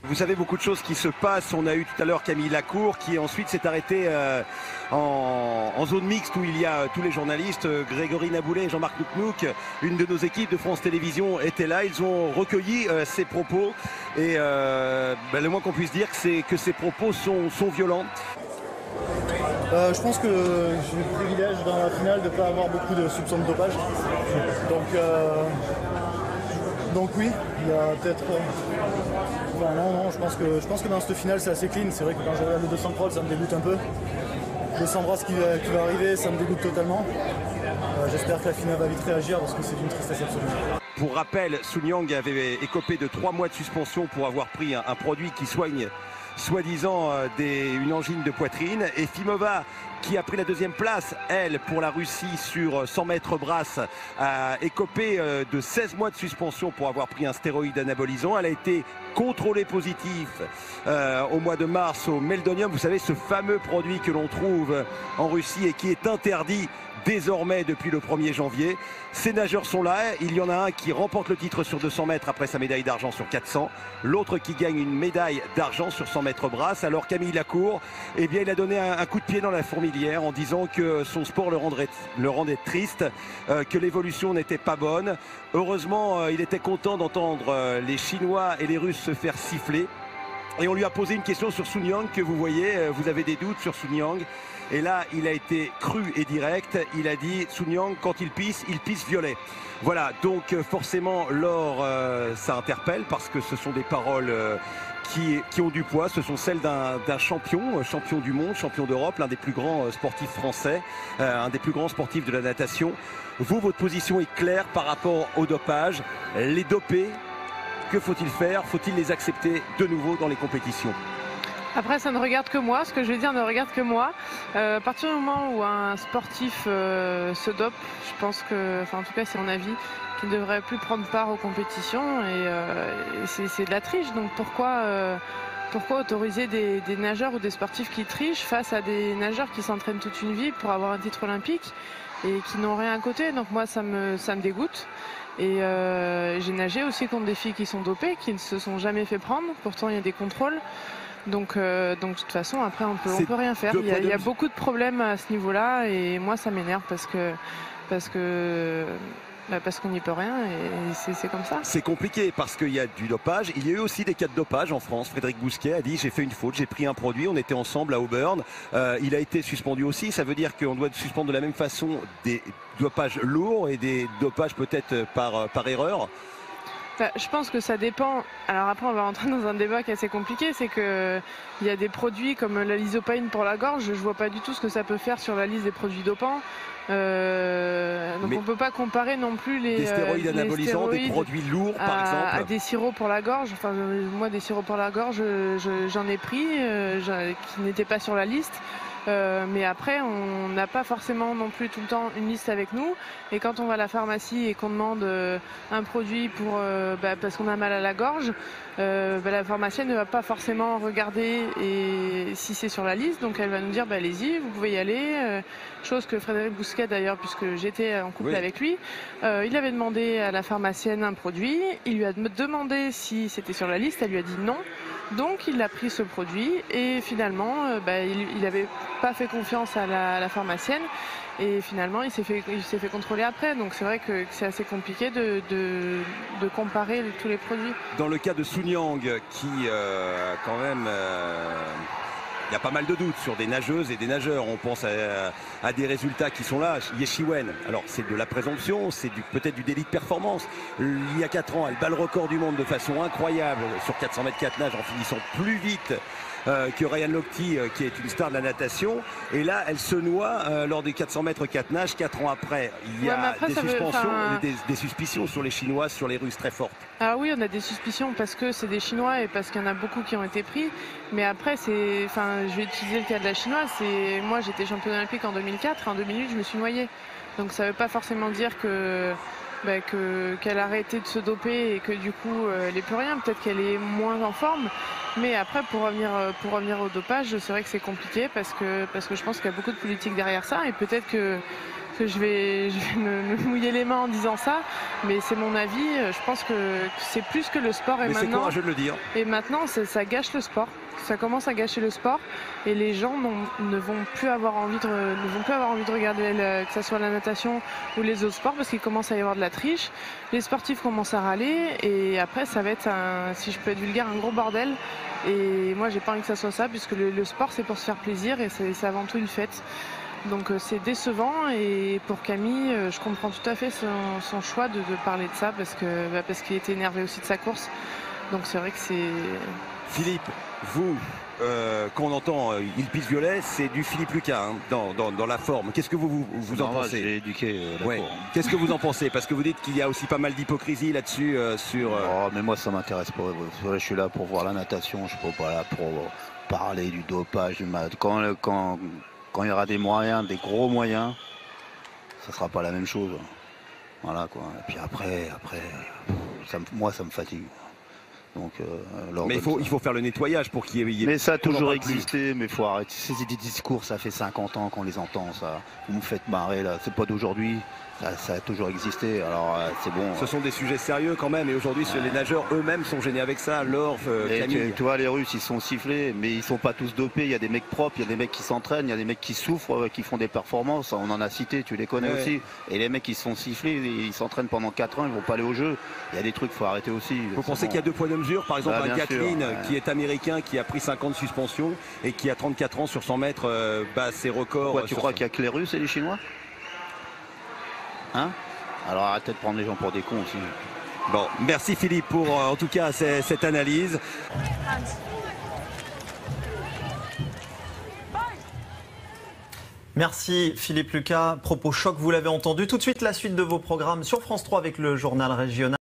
Vous savez, beaucoup de choses qui se passent. On a eu tout à l'heure Camille Lacour qui ensuite s'est arrêté en zone mixte où il y a tous les journalistes. Grégory Naboulet et Jean-Marc Nouknouk, une de nos équipes de France Télévisions, étaient là. Ils ont recueilli ses propos et le moins qu'on puisse dire, c'est que ces propos sont violents. Je pense que j'ai le privilège dans la finale de ne pas avoir beaucoup de soupçons de dopage. Donc oui, il y a peut-être... non, je pense que dans cette finale c'est assez clean. C'est vrai que quand je regarde les 200 crawl, ça me dégoûte un peu. Je sens ce qui va arriver, ça me dégoûte totalement. J'espère que la finale va vite réagir parce que c'est une tristesse absolue. Pour rappel, Sun Yang avait écopé de 3 mois de suspension pour avoir pris un produit qui soigne soi-disant une angine de poitrine. Et Fimova, qui a pris la 2e place, elle, pour la Russie sur 100 mètres brasse, a écopé de 16 mois de suspension pour avoir pris un stéroïde anabolisant. Elle a été contrôlée positive au mois de mars au meldonium. Vous savez, ce fameux produit que l'on trouve en Russie et qui est interdit désormais depuis le 1er janvier. Ces nageurs sont là. Il y en a un qui remporte le titre sur 200 mètres après sa médaille d'argent sur 400. L'autre qui gagne une médaille d'argent sur 100 mètres brasse. Alors Camille Lacour, eh bien, il a donné un coup de pied dans la fourmilière en disant que son sport le rendait triste, que l'évolution n'était pas bonne. Heureusement, il était content d'entendre les Chinois et les Russes se faire siffler. Et on lui a posé une question sur Sun Yang que vous voyez. Vous avez des doutes sur Sun Yang. Et là, il a été cru et direct. Il a dit, Sun Yang, quand il pisse violet. Voilà, donc forcément, Laure, ça interpelle parce que ce sont des paroles qui ont du poids. Ce sont celles d'un champion du monde, champion d'Europe, l'un des plus grands sportifs français, un des plus grands sportifs de la natation. Vous, votre position est claire par rapport au dopage. Les dopés, que faut-il faire? Faut-il les accepter de nouveau dans les compétitions? Après, ça ne regarde que moi. Ce que je vais dire ne regarde que moi. À partir du moment où un sportif se dope, je pense que, en tout cas, c'est mon avis, qu'il ne devrait plus prendre part aux compétitions. Et c'est de la triche. Donc pourquoi autoriser des nageurs ou des sportifs qui trichent face à des nageurs qui s'entraînent toute une vie pour avoir un titre olympique et qui n'ont rien à côté? Donc moi, ça me dégoûte. Et j'ai nagé aussi contre des filles qui sont dopées, qui ne se sont jamais fait prendre. Pourtant, il y a des contrôles. Donc de toute façon, après, on peut rien faire. Il y a beaucoup de problèmes à ce niveau-là et moi, ça m'énerve parce qu'on n'y peut rien et c'est comme ça. C'est compliqué parce qu'il y a du dopage. Il y a eu aussi des cas de dopage en France. Frédéric Bousquet a dit, j'ai fait une faute, j'ai pris un produit, on était ensemble à Auburn. Il a été suspendu aussi. Ça veut dire qu'on doit suspendre de la même façon des dopages lourds et des dopages peut-être par erreur. Je pense que ça dépend. Alors après, on va rentrer dans un débat qui est assez compliqué. C'est qu'il y a des produits comme la lysopaïne pour la gorge. Je ne vois pas du tout ce que ça peut faire sur la liste des produits dopants. Donc on ne peut pas comparer non plus des stéroïdes anabolisants, des produits lourds par exemple. À des sirops pour la gorge. Enfin, moi, des sirops pour la gorge, j'en ai pris qui n'étaient pas sur la liste. Mais après, on n'a pas forcément non plus tout le temps une liste avec nous. Et quand on va à la pharmacie et qu'on demande un produit parce qu'on a mal à la gorge, la pharmacienne ne va pas forcément regarder si c'est sur la liste. Donc elle va nous dire allez-y, vous pouvez y aller. Chose que Frédéric Bousquet d'ailleurs, puisque j'étais en couple avec lui, il avait demandé à la pharmacienne un produit. Il lui a demandé si c'était sur la liste. Elle lui a dit non. Donc il a pris ce produit et finalement il n'avait pas fait confiance à la pharmacienne et finalement il s'est fait contrôler après. Donc c'est vrai que c'est assez compliqué de comparer tous les produits. Dans le cas de Sun Yang qui quand même... il y a pas mal de doutes sur des nageuses et des nageurs. On pense à des résultats qui sont là. Ye Shiwen, alors c'est de la présomption, c'est peut-être du délit de performance. Il y a 4 ans, elle bat le record du monde de façon incroyable sur 400 mètres 4 nages en finissant plus vite que Ryan Lochte, qui est une star de la natation. Et là, elle se noie lors des 400 mètres 4 nages 4 ans après. Il y a des suspicions sur les Chinois, sur les Russes très fortes. Ah oui, on a des suspicions parce que c'est des Chinois et parce qu'il y en a beaucoup qui ont été pris. Mais après, je vais utiliser le cas de la Chinoise. Moi, j'étais championne olympique en 2004. En 2008, je me suis noyée. Donc ça ne veut pas forcément dire qu'elle a arrêté de se doper et que du coup, elle n'est plus rien. Peut-être qu'elle est moins en forme. Mais après, pour revenir au dopage, c'est vrai que c'est compliqué parce que je pense qu'il y a beaucoup de politique derrière ça. Et peut-être que que je vais me mouiller les mains en disant ça, mais c'est mon avis. Je pense que c'est plus que le sport. Mais c'est courageux de le dire. Et maintenant, ça gâche le sport. Ça commence à gâcher le sport et les gens ne vont plus avoir envie de regarder que ce soit la natation ou les autres sports parce qu'il commence à y avoir de la triche. Les sportifs commencent à râler et après ça va être, si je peux être vulgaire, un gros bordel. Et moi j'ai pas envie que ça soit ça puisque le sport c'est pour se faire plaisir et c'est avant tout une fête. Donc c'est décevant et pour Camille, je comprends tout à fait son choix de parler de ça parce qu'il était énervé aussi de sa course. Donc c'est vrai que c'est... Philippe, vous, quand on entend il pisse violet, c'est du Philippe Lucas hein, dans la forme. Qu'est-ce que vous en pensez? J'ai éduqué ouais. Qu'est-ce que vous en pensez? Parce que vous dites qu'il y a aussi pas mal d'hypocrisie là-dessus. Oh, mais moi ça m'intéresse pas. Je suis là pour voir la natation, je suis pas là pour parler du dopage. Quand il y aura des moyens, des gros moyens, ça sera pas la même chose. Voilà quoi. Et puis après moi ça me fatigue. Donc, mais il faut faire le nettoyage pour qu'il y ait... Mais ça a toujours existé, mais il faut arrêter. Ces discours, ça fait 50 ans qu'on les entend, ça. Vous me faites marrer, là. C'est pas d'aujourd'hui. Ça a toujours existé, alors c'est bon. Ce sont des sujets sérieux quand même, et aujourd'hui les nageurs eux-mêmes sont gênés avec ça. Laure, Camille. Tu vois, les Russes, ils sont sifflés, mais ils sont pas tous dopés. Il y a des mecs propres, il y a des mecs qui s'entraînent, il y a des mecs qui souffrent, qui font des performances. On en a cité, tu les connais aussi. Et les mecs qui se font siffler, ils s'entraînent pendant 4 ans, ils vont pas aller au jeu. Il y a des trucs, faut arrêter aussi. Vous pensez qu'il y a 2 poids de mesure? Par exemple, un Kathleen qui est américain, qui a pris 5 ans de suspension et qui a 34 ans sur 100 mètres, bat ses records. Quoi, tu crois qu'il y a que les Russes et les Chinois? Hein? Alors arrêtez de prendre les gens pour des cons aussi. Bon, merci Philippe pour en tout cas cette analyse. Merci Philippe Lucas. Propos choc, vous l'avez entendu. Tout de suite la suite de vos programmes sur France 3 avec le journal régional.